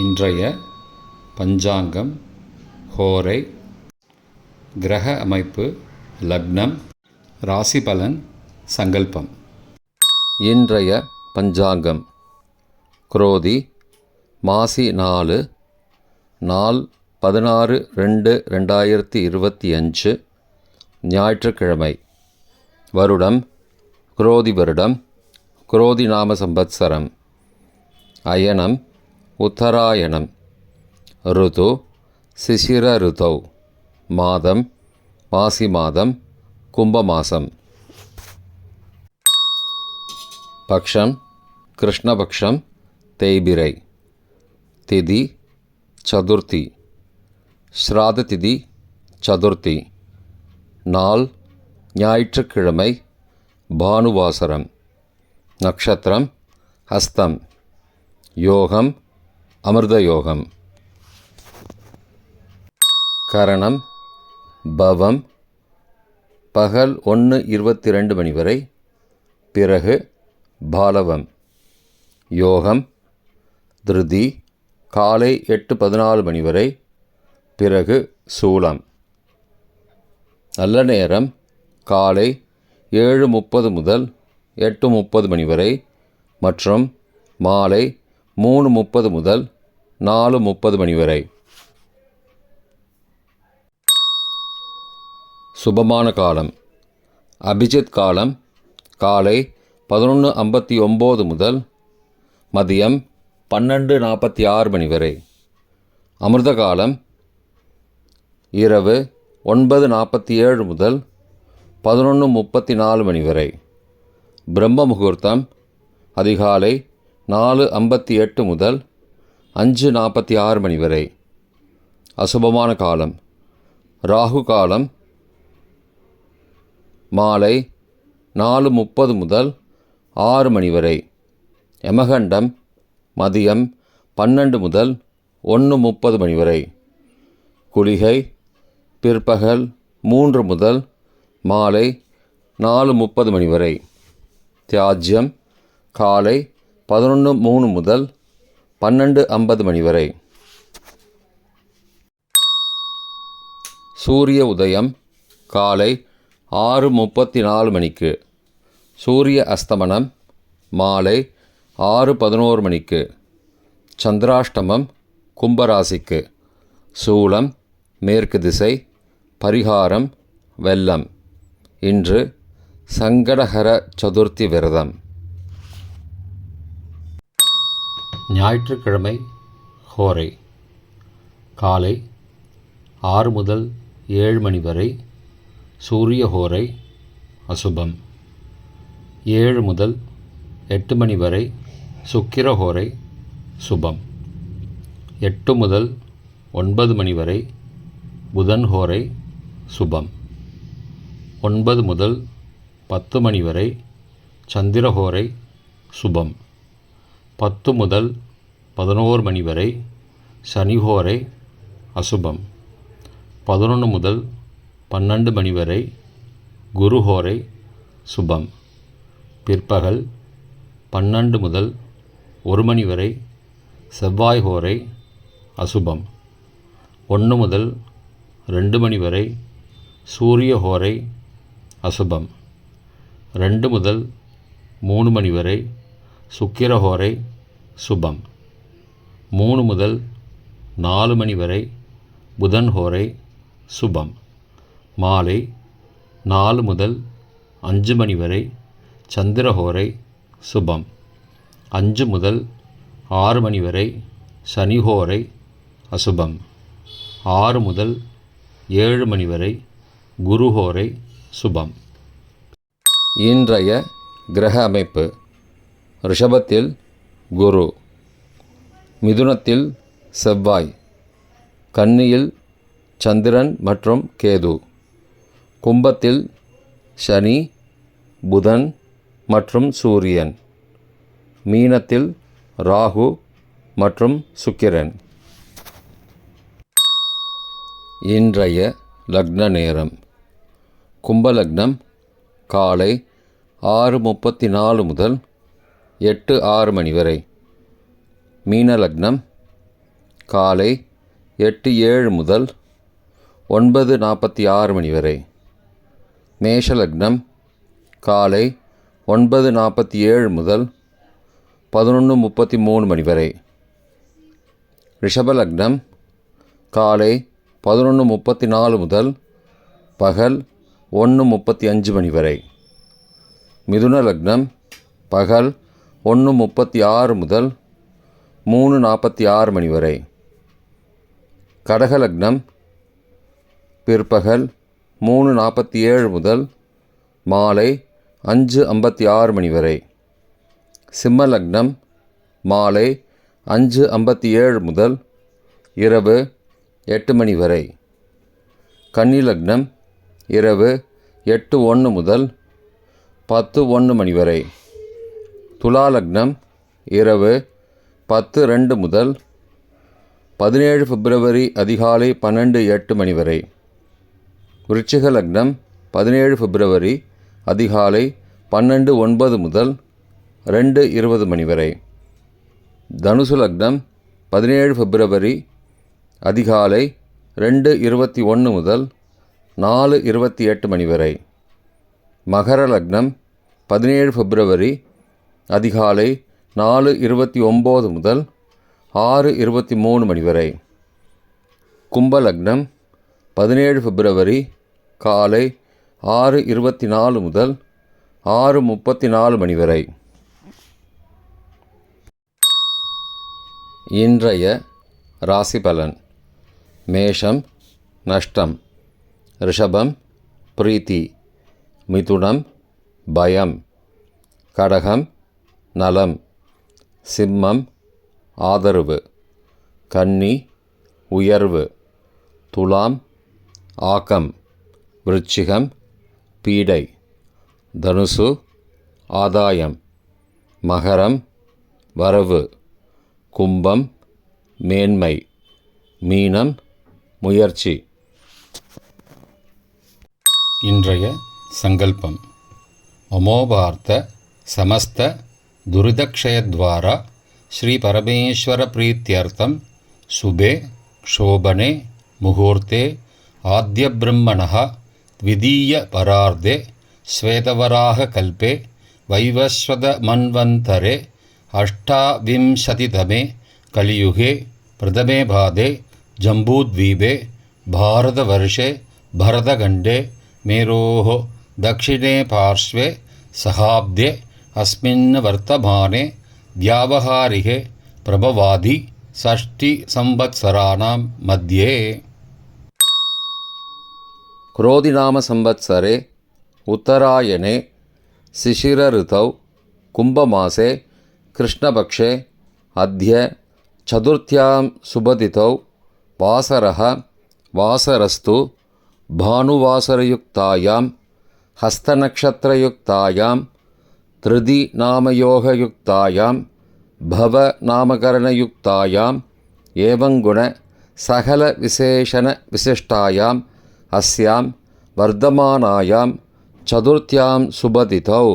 இன்றைய பஞ்சாங்கம், ஹோரை, கிரக அமைப்பு, லக்னம், ராசி பலன், சங்கல்பம். இன்றைய பஞ்சாங்கம் குரோதி மாசி 4 நாள் 16/2/2025 ஞாயிற்றுக்கிழமை. வருடம் குரோதி வருடம், குரோதி நாம சம்பத்சரம். அயனம் உத்தராயணம். ருது சிசிர ருதௌ. மாதம் மாசி மாதம், கும்பமாசம். பக்ஷம் கிருஷ்ணபக்ஷம், தேய்பிரை. திதி சதுர்த்தி. ஸ்ராத திதி சதுர்த்தி. நாள் ஞாயிற்றுக்கிழமை, பானுவாசரம். நக்ஷத்திரம் ஹஸ்தம். யோகம் அமிர்த யோகம். கரணம் பவம். பகல் 1:22 மணி வரை, பிறகு பாலவம். யோகம் திருதி காலை 8:14 மணி வரை, பிறகு சூலம். நல்ல நேரம் காலை 7:30 முதல் 8:30 மணி வரை மற்றும் மாலை 3:30 முதல் 4:30 மணி வரை. சுபமான காலம் அபிஜித் காலம் காலை 11:59 முதல் மதியம் 12:46 மணி வரை. அமிர்த காலம் இரவு 9:47 முதல் 11:34 மணி வரை. பிரம்ம முகூர்த்தம் அதிகாலை 4:58 முதல் 5:46 மணி வரை. அசுபமான காலம் ராகு காலம் மாலை 4:30 முதல் 6 மணி வரை. யமகண்டம் மதியம் 12 முதல் 1:30 மணி வரை. குளிகை பிற்பகல் 3 முதல் மாலை 4:30 மணி வரை. தியாஜ்யம் காலை 11:03 முதல் 12:50 மணி வரை. சூரிய உதயம் காலை 6:34 மணிக்கு. சூரிய அஸ்தமனம் மாலை 6:11 மணிக்கு. சந்திராஷ்டமம் கும்பராசிக்கு. சூலம் மேற்கு திசை. பரிகாரம் வெல்லம். இன்று சங்கடஹர சதுர்த்தி விரதம். ஞாயிற்றுக்கிழமை ஹோரை காலை 6 முதல் 7 மணி வரை சூரிய ஹோரை அசுபம். 7 முதல் 8 மணி வரை சுக்கிர ஹோரை சுபம். 8 முதல் 9 மணி வரை புதன் ஹோரை சுபம். 9 முதல் 10 மணி வரை சந்திர ஹோரை சுபம். 10 முதல் 11 மணி வரை சனி ஹோரை அசுபம். 11 முதல் 12 மணி வரை குரு ஹோரை சுபம். பிற்பகல் 12 முதல் 1 மணி வரை செவ்வாய் ஹோரை அசுபம். 1 முதல் 2 மணி வரை சூரிய ஹோரை அசுபம். 2 முதல் 3 மணி வரை சுக்கிர ஹோரை சுபம். 3 முதல் 4 மணி வரை புதன் ஹோரை சுபம். மாலை 4 முதல் 5 மணி வரை சந்திர ஹோரை சுபம். 5 முதல் 6 மணி வரை சனி ஹோரை அசுபம். 6 முதல் 7 மணி வரை குரு ஹோரை சுபம். இன்றைய கிரக அமைப்பு. ரிஷபத்தில் குரு, மிதுனத்தில் செவ்வாய், கன்னியில் சந்திரன் மற்றும் கேது, கும்பத்தில் சனி, புதன் மற்றும் சூரியன், மீனத்தில் ராகு மற்றும் சுக்கிரன். இன்றைய லக்ன நேரம். கும்பலக்னம் காலை 6:34 முதல் 8:06 மணி வரை. மீன லக்னம் காலை 8:07 முதல் 9:46 மணி வரை. மேஷ லக்னம் காலை 9:47 முதல் 11:33 மணி வரை. ரிஷப லக்னம் காலை 11:34 முதல் பகல் 1:35 மணி வரை. மிதுன லக்னம் பகல் 1:36 முதல் 3:46 மணி வரை. கடக லக்னம் பிற்பகல் 3:47 முதல் மாலை 5:56 மணி வரை. சிம்ம லக்னம் மாலை 5:57 முதல் இரவு 8 மணி வரை. கன்னி லக்னம் இரவு 8:01 முதல் 10:01 மணி வரை. துலா லக்னம் இரவு 10:02 முதல் 17 பிப்ரவரி அதிகாலை 12:08 மணி வரை. விருச்சிக லக்னம் 17 பிப்ரவரி அதிகாலை 12:09 முதல் 2:20 மணி வரை. தனுசு லக்னம் 17 பிப்ரவரி அதிகாலை 2:21 முதல் 4:28 மணி வரை. மகர லக்னம் 17 பிப்ரவரி அதிகாலை 4:29 முதல் 6:23 மணி வரை. கும்ப லக்னம் 17 பிப்ரவரி காலை 6:24 முதல் 6:34 மணி வரை. இன்றைய ராசி பலன். மேஷம் நஷ்டம், ரிஷபம் பிரீத்தி, மிதுனம் பயம், கடகம் நலம், சிம்மம் ஆதரவு, கன்னி உயர்வு, துலாம் ஆக்கம், விருச்சிகம் பீடை, தனுசு ஆதாயம், மகரம் வரவு, கும்பம் மேன்மை, மீனம் முயற்சி. இன்றைய சங்கல்பம். மமோபார்த்த சமஸ்த துரிதக்ஷயத்வாரா ஸ்ரீ பரமேஸ்வர பிரீத்யர்த்தம் சுபே க்ஷோபனே முகூர்த்தே ஆத்யபிரம்மணः த்விதீய பரார்த்தே ஸ்வேதவராக கல்பே வைவஸ்வத மன்வந்தரே அஷ்டாவிம்சதிதமே கலியுகே பிரதமே பாதே ஜம்பூத்வீபே பாரதவர்ஷே பரதகண்டே மேரோः दक्षिणे पार्श्वे सहाब्दे अस्मिन् वर्तमाने व्यावहारिके प्रभवादि षष्टिसंवत्सराणां मध्ये. क्रोधिनाम संवत्सरे उत्तरायणे शिशिरऋतौ कुम्भमासे कृष्णपक्षे अद्य चतुर्थ्यां शुभतिथौ वासरः वासरस्तु भानुवासरयुक्तायां हस्तनक्षत्रयुक्तायां त्रिदिनामयोगयुक्तायां भवनामकरणयुक्तायाम् एवं गुण सकलविशेषणविशिष्टायाम् अस्यां वर्धमानायां चतुर्थ्यां शुभतिथौ